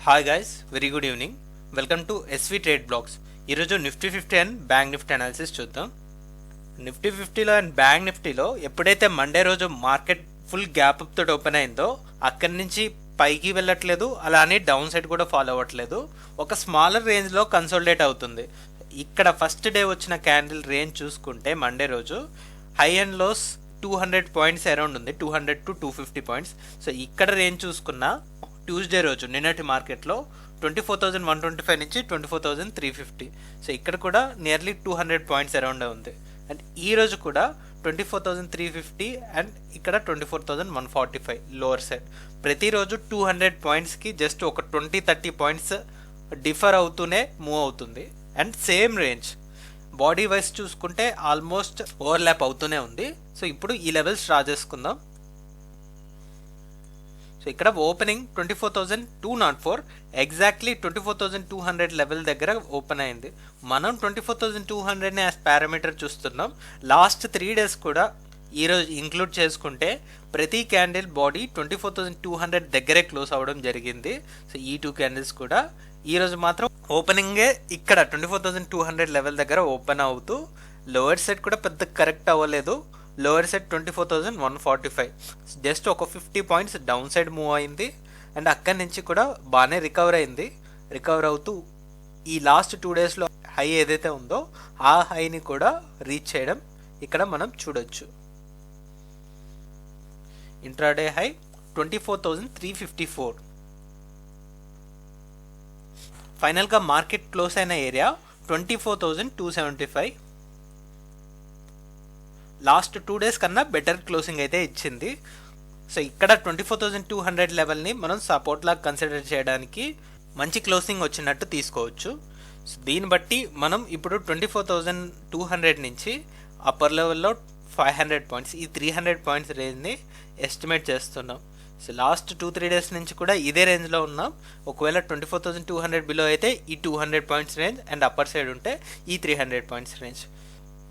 Hi guys, very good evening. Welcome to SV trade blogs. ఈరోజు Nifty 50 and bank Nifty analysis చూద్దాం. నిఫ్టీ 50లో and bank నిఫ్టీలో ఎప్పుడైతే మండే రోజు మార్కెట్ ఫుల్ గ్యాప్ అప్ తోటి ఓపెన్ అయిందో అక్కడి నుంచి పైకి వెళ్ళట్లేదు, అలానే డౌన్ సైడ్ కూడా ఫాలో అవ్వట్లేదు. ఒక స్మాలర్ రేంజ్లో కన్సోలిడేట్ అవుతుంది. ఇక్కడ ఫస్ట్ డే వచ్చిన క్యాండిల్ రేంజ్ చూసుకుంటే మండే రోజు high and lows 200 points around ఉంది, 200 to 250 పాయింట్స్. సో ఇక్కడ రేంజ్ చూసుకున్న ట్యూస్డే రోజు నిన్నటి మార్కెట్లో 24,125 నుంచి 24,350. సో ఇక్కడ కూడా నియర్లీ 200 పాయింట్స్ అరౌండ్ ఉంది. అండ్ ఈ రోజు కూడా 24,350 అండ్ ఇక్కడ 24,145 లోవర్ సైడ్. ప్రతిరోజు 200 పాయింట్స్కి జస్ట్ ఒక 20-30 పాయింట్స్ డిఫర్ అవుతూనే మూవ్ అవుతుంది. And same range body wise చూసుకుంటే ఆల్మోస్ట్ ఓవర్లాప్ అవుతూనే ఉంది. సో ఇప్పుడు ఈ లెవెల్స్ డ్రా చేసుకుందాం. సో ఇక్కడ ఓపెనింగ్ 24,204, ఎగ్జాక్ట్లీ 24,200 లెవెల్ దగ్గర ఓపెన్ అయింది. మనం 24,200ని యాజ్ పారామీటర్ చూస్తున్నాం. లాస్ట్ 3 days కూడా ఈరోజు ఇంక్లూడ్ చేసుకుంటే ప్రతి క్యాండిల్ బాడీ 24,200 దగ్గరే క్లోజ్ అవ్వడం జరిగింది. సో ఈ 2 క్యాండిల్స్ కూడా ఈరోజు మాత్రం ఓపెనింగే ఇక్కడ 24,200 లెవెల్ దగ్గర ఓపెన్ అవుతూ లోవర్ సైడ్ కూడా పెద్ద కరెక్ట్ అవ్వలేదు. లోవర్ సైడ్ 24,145, జస్ట్ ఒక 50 పాయింట్స్ డౌన్ సైడ్ మూవ్ అయింది. అండ్ అక్కడి నుంచి కూడా బాగానే రికవర్ అయింది. రికవర్ అవుతూ ఈ లాస్ట్ 2 daysలో హై ఏదైతే ఉందో ఆ హైని కూడా రీచ్ చేయడం ఇక్కడ మనం చూడొచ్చు. Intraday high 24,354. ఫైనల్గా మార్కెట్ క్లోజ్ అయిన ఏరియా 24,275. లాస్ట్ 2 days కన్నా బెటర్ క్లోజింగ్ అయితే ఇచ్చింది. సో ఇక్కడ 24,200 లెవెల్ని మనం సపోర్ట్ లాగా కన్సిడర్ చేయడానికి మంచి క్లోజింగ్ వచ్చినట్టు తీసుకోవచ్చు. సో దీన్ని బట్టి మనం ఇప్పుడు 24,200 నుంచి అప్పర్ లెవెల్లో 500 పాయింట్స్, ఈ 300 పాయింట్స్ రేంజ్ని ఎస్టిమేట్ చేస్తున్నాం. సో లాస్ట్ 2-3 days నుంచి కూడా ఇదే రేంజ్లో ఉన్నాం. ఒకవేళ 24,200 బిలో అయితే ఈ 200 points range, and upper side ఉంటే ఈ 300 పాయింట్స్ రేంజ్.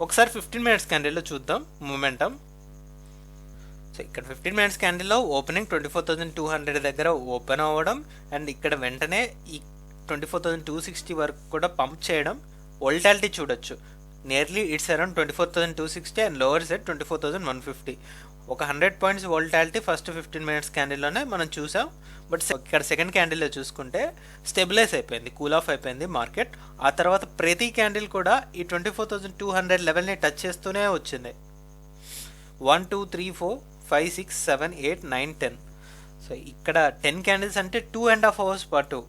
ఒకసారి 15 minutes క్యాండిల్లో చూద్దాం మూమెంటం. సో ఇక్కడ 15 minutes క్యాండిల్లో ఓపెనింగ్ 24,200 దగ్గర ఓపెన్ అవ్వడం, అండ్ ఇక్కడ వెంటనే ఈ 24,260 వరకు కూడా పంప్ చేయడం. వోల్టాలిటీ చూడొచ్చు, nearly it's around 24,260 and lower side 24,150. ఒక 100 పాయింట్స్ వోల్టాలిటీ ఫస్ట్ 15 minutes క్యాండిల్లోనే మనం చూసాం. బట్ ఇక్కడ సెకండ్ క్యాండిల్లో చూసుకుంటే స్టెబిలైజ్ అయిపోయింది, కూల్ ఆఫ్ అయిపోయింది మార్కెట్. ఆ తర్వాత ప్రతి క్యాండిల్ కూడా ఈ 24,200 లెవెల్ని టచ్ చేస్తూనే వచ్చింది. 1 2 3 4 5 6 7 8 9 10. సో ఇక్కడ 10 క్యాండిల్స్ అంటే 2.5 hours పాటు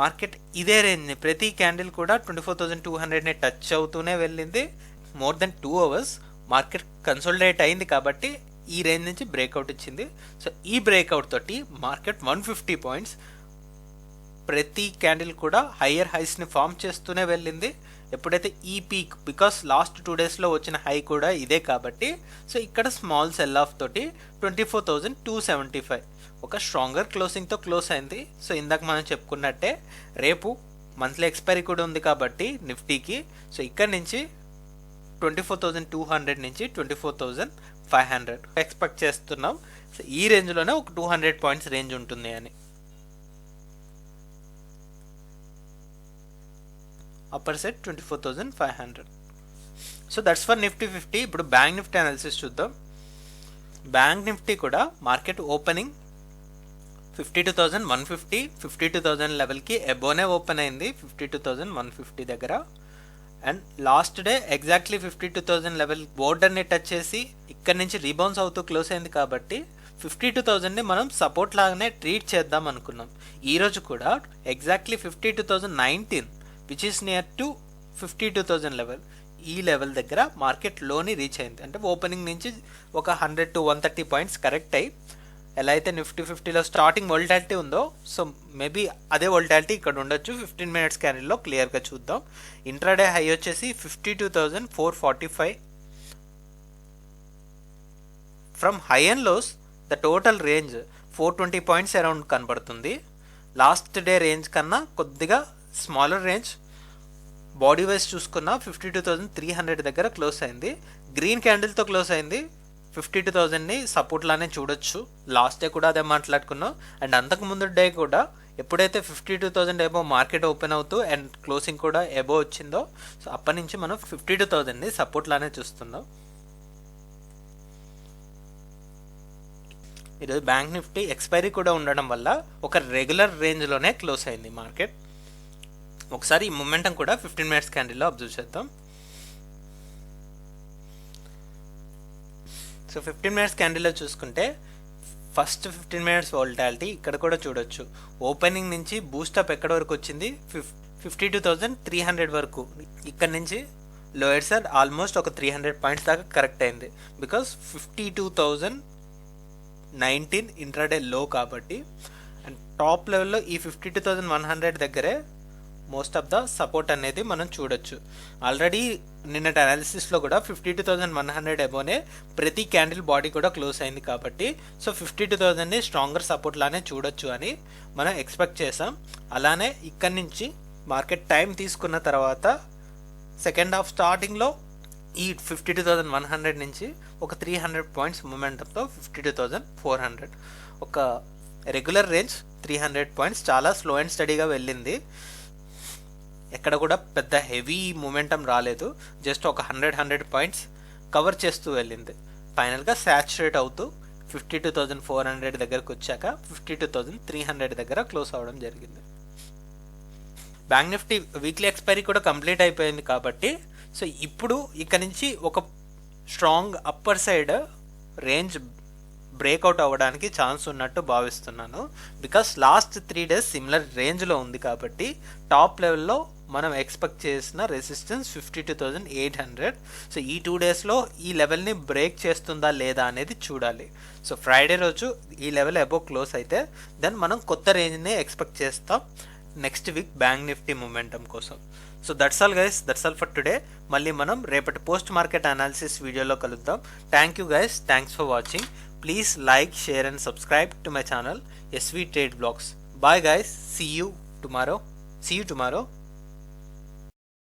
మార్కెట్ ఇదే రేంజ్ని ప్రతి క్యాండిల్ కూడా 24,200ని టచ్ అవుతూనే వెళ్ళింది. More than 2 hours market consolidate అయింది కాబట్టి ఈ రేంజ్ నుంచి బ్రేక్అవుట్ ఇచ్చింది. సో ఈ బ్రేక్అవుట్ తోటి మార్కెట్ 150 పాయింట్స్ ప్రతి క్యాండిల్ కూడా హయ్యర్ హైస్ని ఫామ్ చేస్తూనే వెళ్ళింది. ఎప్పుడైతే ఈ పీక్, బికాస్ లాస్ట్ 2 daysలో వచ్చిన హై కూడా ఇదే కాబట్టి, సో ఇక్కడ స్మాల్ సెల్ ఆఫ్ తోటి 24,275 ఒక స్ట్రాంగర్ క్లోజింగ్తో క్లోజ్ అయింది. సో ఇందాక మనం చెప్పుకున్నట్టే రేపు మంత్లీ ఎక్స్పైరీ కూడా ఉంది కాబట్టి నిఫ్టీకి, సో ఇక్కడ నుంచి 24,200 నుంచి 24,500 ఎక్స్పెక్ట్ చేస్తున్నాం. సో ఈ రేంజ్లోనే ఒక 200 పాయింట్స్ రేంజ్ ఉంటుంది అని. Upper side 24,500. So that's for Nifty 50. ఇప్పుడు బ్యాంక్ నిఫ్టీ అనాలిసిస్ చూద్దాం. బ్యాంక్ నిఫ్టీ కూడా మార్కెట్ ఓపెనింగ్ 52,150, 52,000 లెవెల్కి అబోనే ఓపెన్ అయింది, 52,150 దగ్గర. And last day exactly 52,000 level బోర్డర్ని టచ్ చేసి ఇక్కడ నుంచి రీబౌన్స్ అవుతూ క్లోజ్ అయింది కాబట్టి 52,000ని మనం సపోర్ట్ లాగానే ట్రీట్ చేద్దాం అనుకున్నాం. ఈరోజు కూడా exactly 52,019 which is near to 52,000 level, ఈ లెవెల్ దగ్గర మార్కెట్ లోని రీచ్ అయింది. అంటే ఓపెనింగ్ నుంచి ఒక 100 to 130 పాయింట్స్ కరెక్ట్ అయ్యి, ఎలా అయితే నిఫ్టీ 50లో స్టార్టింగ్ వోల్టాలిటీ ఉందో, సో మేబీ అదే వోల్టాలిటీ ఇక్కడ ఉండొచ్చు. 15 minutes క్యాండిల్లో క్లియర్గా చూద్దాం. ఇంట్రాడే హై వచ్చేసి 52,445. From high and lows the total range 420 points around కనబడుతుంది. లాస్ట్ డే రేంజ్ కన్నా కొద్దిగా స్మాలర్ రేంజ్. బాడీ వైజ్ చూసుకున్న 52,300 దగ్గర క్లోజ్ అయింది. గ్రీన్ క్యాండిల్తో క్లోజ్ అయింది. 52,000ని సపోర్ట్ లానే చూడొచ్చు. లాస్ట్ డే కూడా అదే మాట్లాడుకున్నాం. అండ్ అంతకు ముందు డే కూడా ఎప్పుడైతే 52,000 ఎబో మార్కెట్ ఓపెన్ అవుతూ అండ్ క్లోజింగ్ కూడా ఎబో వచ్చిందో సో అప్పటి నుంచి మనం 52,000ని సపోర్ట్ లానే చూస్తున్నాం. ఈరోజు బ్యాంక్ నిఫ్టీ ఎక్స్పైరీ కూడా ఉండడం వల్ల ఒక రెగ్యులర్ రేంజ్లోనే క్లోజ్ అయింది మార్కెట్. ఒకసారి ఈ మొమెంటం కూడా 15 మినిట్స్ క్యాండిల్లో అబ్జర్వ్ చేద్దాం. సో 15 మినిట్స్ క్యాండిల్లో చూసుకుంటే ఫస్ట్ 15 మినిట్స్ వాలటాలిటీ ఇక్కడ కూడా చూడొచ్చు. ఓపెనింగ్ నుంచి బూస్టప్ ఎక్కడ వరకు వచ్చింది 52,300 వరకు. ఇక్కడ నుంచి లోయర్ సైడ్ ఆల్మోస్ట్ ఒక 300 పాయింట్స్ దాకా కరెక్ట్ అయింది. బికాస్ 52,019 ఇంట్రాడే లో కాబట్టి. అండ్ టాప్ లెవెల్లో ఈ 52,100 దగ్గరే మోస్ట్ ఆఫ్ ద సపోర్ట్ అనేది మనం చూడొచ్చు. ఆల్రెడీ నిన్నటి అనాలిసిస్లో కూడా 52,100 అబోనే ప్రతి క్యాండిల్ బాడీ కూడా క్లోజ్ అయింది కాబట్టి సో 52,000ని స్ట్రాంగర్ సపోర్ట్ లానే చూడొచ్చు అని మనం ఎక్స్పెక్ట్ చేసాం. అలానే ఇక్కడి నుంచి మార్కెట్ టైం తీసుకున్న తర్వాత సెకండ్ హాఫ్ స్టార్టింగ్లో ఈ 52,100 నుంచి ఒక 300 పాయింట్స్ మొమెంటంతో 52,400 ఒక రెగ్యులర్ రేంజ్ 300 పాయింట్స్ చాలా స్లో అండ్ స్టడీగా వెళ్ళింది. ఎక్కడ కూడా పెద్ద హెవీ మూమెంటం రాలేదు. జస్ట్ ఒక 100 పాయింట్స్ కవర్ చేస్తూ వెళ్ళింది. ఫైనల్గా సాచురేట్ అవుతూ 52,400 దగ్గరకు వచ్చాక 52,300 దగ్గర క్లోజ్ అవ్వడం జరిగింది. బ్యాంక్ నిఫ్టీ వీక్లీ ఎక్స్పైరీ కూడా కంప్లీట్ అయిపోయింది కాబట్టి సో ఇప్పుడు ఇక్కడ నుంచి ఒక strong upper side range breakout అవ్వడానికి ఛాన్స్ ఉన్నట్టు భావిస్తున్నాను. బికాస్ లాస్ట్ 3 డేస్ సిమిలర్ రేంజ్లో ఉంది కాబట్టి టాప్ లెవెల్లో మనం ఎక్స్పెక్ట్ చేసిన రెసిస్టెన్స్ 52,800. సో ఈ 2 డేస్లో ఈ లెవెల్ని బ్రేక్ చేస్తుందా లేదా అనేది చూడాలి. సో ఫ్రైడే రోజు ఈ లెవెల్ అబోవ్ క్లోజ్ అయితే దెన్ మనం కొత్త రేంజ్ని ఎక్స్పెక్ట్ చేస్తాం next week bank Nifty momentum కోసం. So that's all guys, that's all for today. మళ్ళీ మనం రేపటి పోస్ట్ మార్కెట్ అనాలిసిస్ వీడియోలో కలుద్దాం. Thank you guys, thanks for watching. Please like, share and subscribe to my channel SV Trade Vlogs. Bye guys, see you tomorrow.